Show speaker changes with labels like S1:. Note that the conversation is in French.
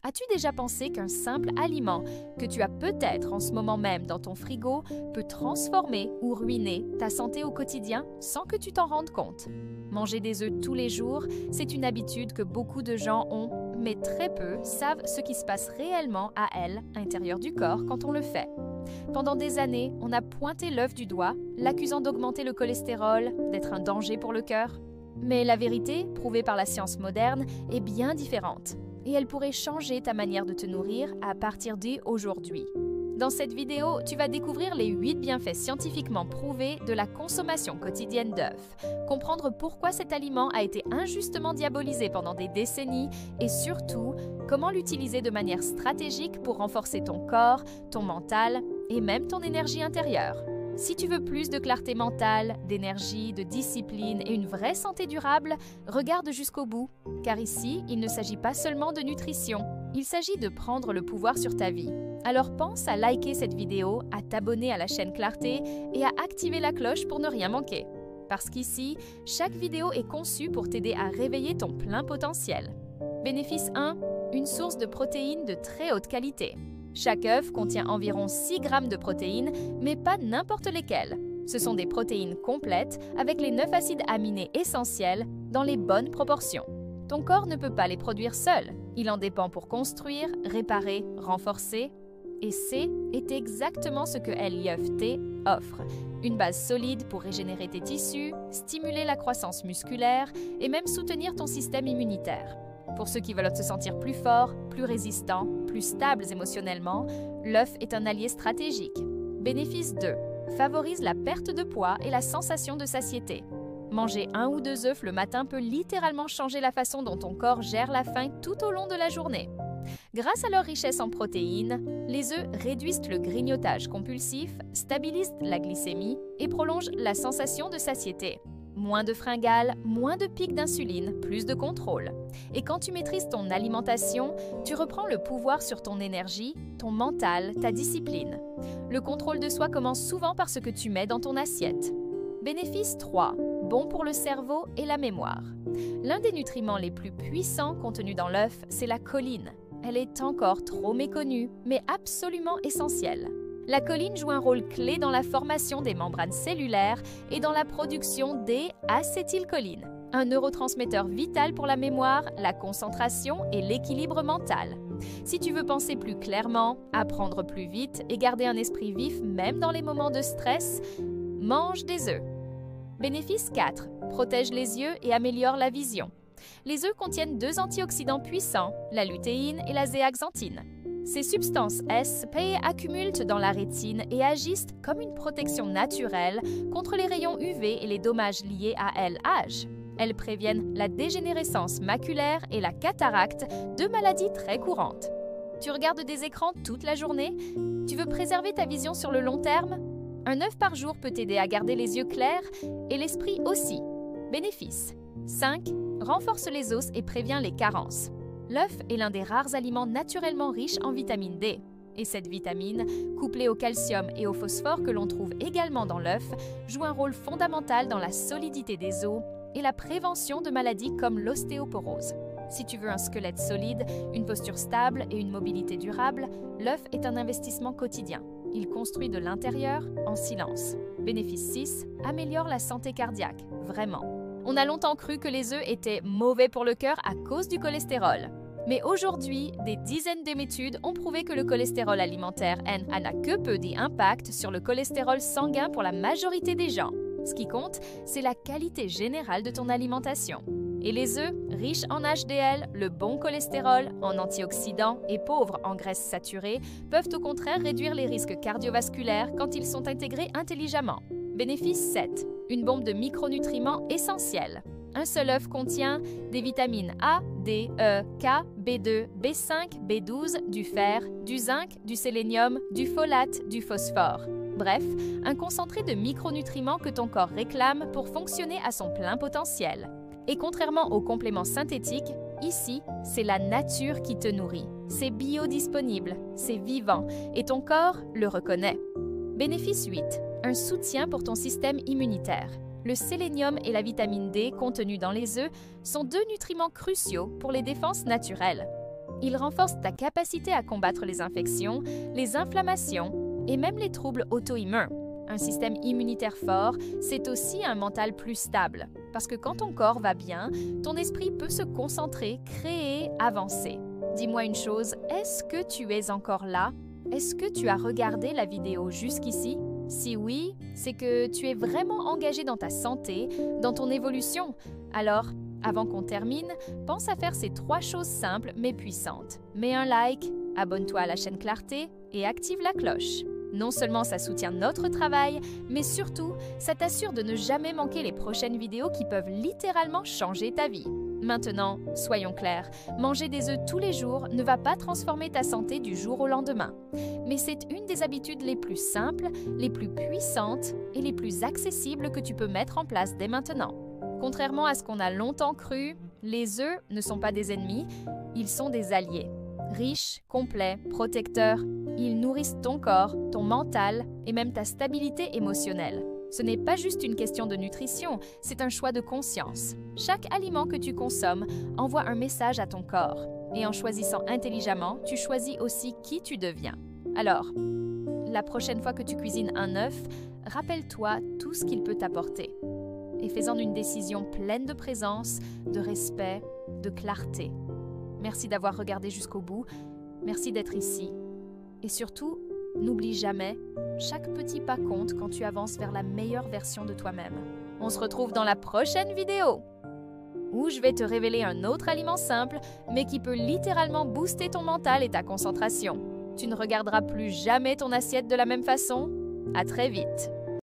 S1: As-tu déjà pensé qu'un simple aliment que tu as peut-être en ce moment même dans ton frigo peut transformer ou ruiner ta santé au quotidien sans que tu t'en rendes compte? Manger des œufs tous les jours, c'est une habitude que beaucoup de gens ont, mais très peu savent ce qui se passe réellement à l'intérieur du corps quand on le fait. Pendant des années, on a pointé l'œuf du doigt, l'accusant d'augmenter le cholestérol, d'être un danger pour le cœur. Mais la vérité, prouvée par la science moderne, est bien différente. Et elle pourrait changer ta manière de te nourrir à partir d'aujourd'hui. Dans cette vidéo, tu vas découvrir les 8 bienfaits scientifiquement prouvés de la consommation quotidienne d'œufs, comprendre pourquoi cet aliment a été injustement diabolisé pendant des décennies et surtout, comment l'utiliser de manière stratégique pour renforcer ton corps, ton mental et même ton énergie intérieure. Si tu veux plus de clarté mentale, d'énergie, de discipline et une vraie santé durable, regarde jusqu'au bout, car ici, il ne s'agit pas seulement de nutrition, il s'agit de prendre le pouvoir sur ta vie. Alors pense à liker cette vidéo, à t'abonner à la chaîne Clarté et à activer la cloche pour ne rien manquer. Parce qu'ici, chaque vidéo est conçue pour t'aider à réveiller ton plein potentiel. Bénéfice 1, une source de protéines de très haute qualité. Chaque œuf contient environ 6 grammes de protéines, mais pas n'importe lesquelles. Ce sont des protéines complètes avec les 9 acides aminés essentiels dans les bonnes proportions. Ton corps ne peut pas les produire seul. Il en dépend pour construire, réparer, renforcer. Et c'est exactement ce que LIFT offre. Une base solide pour régénérer tes tissus, stimuler la croissance musculaire et même soutenir ton système immunitaire. Pour ceux qui veulent se sentir plus forts, plus résistants, plus stables émotionnellement, l'œuf est un allié stratégique. Bénéfice 2. Favorise la perte de poids et la sensation de satiété. Manger 1 ou 2 œufs le matin peut littéralement changer la façon dont ton corps gère la faim tout au long de la journée. Grâce à leur richesse en protéines, les œufs réduisent le grignotage compulsif, stabilisent la glycémie et prolongent la sensation de satiété. Moins de fringales, moins de pics d'insuline, plus de contrôle. Et quand tu maîtrises ton alimentation, tu reprends le pouvoir sur ton énergie, ton mental, ta discipline. Le contrôle de soi commence souvent par ce que tu mets dans ton assiette. Bénéfice 3. Bon pour le cerveau et la mémoire. L'un des nutriments les plus puissants contenus dans l'œuf, c'est la choline. Elle est encore trop méconnue, mais absolument essentielle. La choline joue un rôle clé dans la formation des membranes cellulaires et dans la production d'acétylcholine, un neurotransmetteur vital pour la mémoire, la concentration et l'équilibre mental. Si tu veux penser plus clairement, apprendre plus vite et garder un esprit vif même dans les moments de stress, mange des œufs. Bénéfice 4. Protège les yeux et améliore la vision. Les œufs contiennent 2 antioxydants puissants, la lutéine et la zéaxanthine. Ces substances SP accumulent dans la rétine et agissent comme une protection naturelle contre les rayons UV et les dommages liés à l'âge. Elles préviennent la dégénérescence maculaire et la cataracte, 2 maladies très courantes. Tu regardes des écrans toute la journée? Tu veux préserver ta vision sur le long terme? Un œuf par jour peut t'aider à garder les yeux clairs et l'esprit aussi. Bénéfice 5. Renforce les os et prévient les carences. L'œuf est l'un des rares aliments naturellement riches en vitamine D. Et cette vitamine, couplée au calcium et au phosphore que l'on trouve également dans l'œuf, joue un rôle fondamental dans la solidité des os et la prévention de maladies comme l'ostéoporose. Si tu veux un squelette solide, une posture stable et une mobilité durable, l'œuf est un investissement quotidien. Il construit de l'intérieur en silence. Bénéfice 6, améliore la santé cardiaque, vraiment. On a longtemps cru que les œufs étaient mauvais pour le cœur à cause du cholestérol. Mais aujourd'hui, des dizaines d'études ont prouvé que le cholestérol alimentaire n'a que peu d'impact sur le cholestérol sanguin pour la majorité des gens. Ce qui compte, c'est la qualité générale de ton alimentation. Et les œufs, riches en HDL, le bon cholestérol, en antioxydants et pauvres en graisses saturées, peuvent au contraire réduire les risques cardiovasculaires quand ils sont intégrés intelligemment. Bénéfice 7. Une bombe de micronutriments essentiels. Un seul œuf contient des vitamines A, D, E, K, B2, B5, B12, du fer, du zinc, du sélénium, du folate, du phosphore. Bref, un concentré de micronutriments que ton corps réclame pour fonctionner à son plein potentiel. Et contrairement aux compléments synthétiques, ici, c'est la nature qui te nourrit. C'est biodisponible, c'est vivant et ton corps le reconnaît. Bénéfice 8. Un soutien pour ton système immunitaire. Le sélénium et la vitamine D contenus dans les œufs sont 2 nutriments cruciaux pour les défenses naturelles. Il renforce ta capacité à combattre les infections, les inflammations et même les troubles auto-immuns. Un système immunitaire fort, c'est aussi un mental plus stable. Parce que quand ton corps va bien, ton esprit peut se concentrer, créer, avancer. Dis-moi une chose, est-ce que tu es encore là? Est-ce que tu as regardé la vidéo jusqu'ici? Si oui, c'est que tu es vraiment engagé dans ta santé, dans ton évolution. Alors, avant qu'on termine, pense à faire ces 3 choses simples mais puissantes. Mets un like, abonne-toi à la chaîne Clarté et active la cloche. Non seulement ça soutient notre travail, mais surtout, ça t'assure de ne jamais manquer les prochaines vidéos qui peuvent littéralement changer ta vie. Maintenant, soyons clairs, manger des œufs tous les jours ne va pas transformer ta santé du jour au lendemain. Mais c'est une des habitudes les plus simples, les plus puissantes et les plus accessibles que tu peux mettre en place dès maintenant. Contrairement à ce qu'on a longtemps cru, les œufs ne sont pas des ennemis, ils sont des alliés. Riches, complets, protecteurs, ils nourrissent ton corps, ton mental et même ta stabilité émotionnelle. Ce n'est pas juste une question de nutrition, c'est un choix de conscience. Chaque aliment que tu consommes envoie un message à ton corps. Et en choisissant intelligemment, tu choisis aussi qui tu deviens. Alors, la prochaine fois que tu cuisines un œuf, rappelle-toi tout ce qu'il peut t'apporter. Et fais-en une décision pleine de présence, de respect, de clarté. Merci d'avoir regardé jusqu'au bout. Merci d'être ici. Et surtout, n'oublie jamais, chaque petit pas compte quand tu avances vers la meilleure version de toi-même. On se retrouve dans la prochaine vidéo, où je vais te révéler un autre aliment simple, mais qui peut littéralement booster ton mental et ta concentration. Tu ne regarderas plus jamais ton assiette de la même façon. À très vite!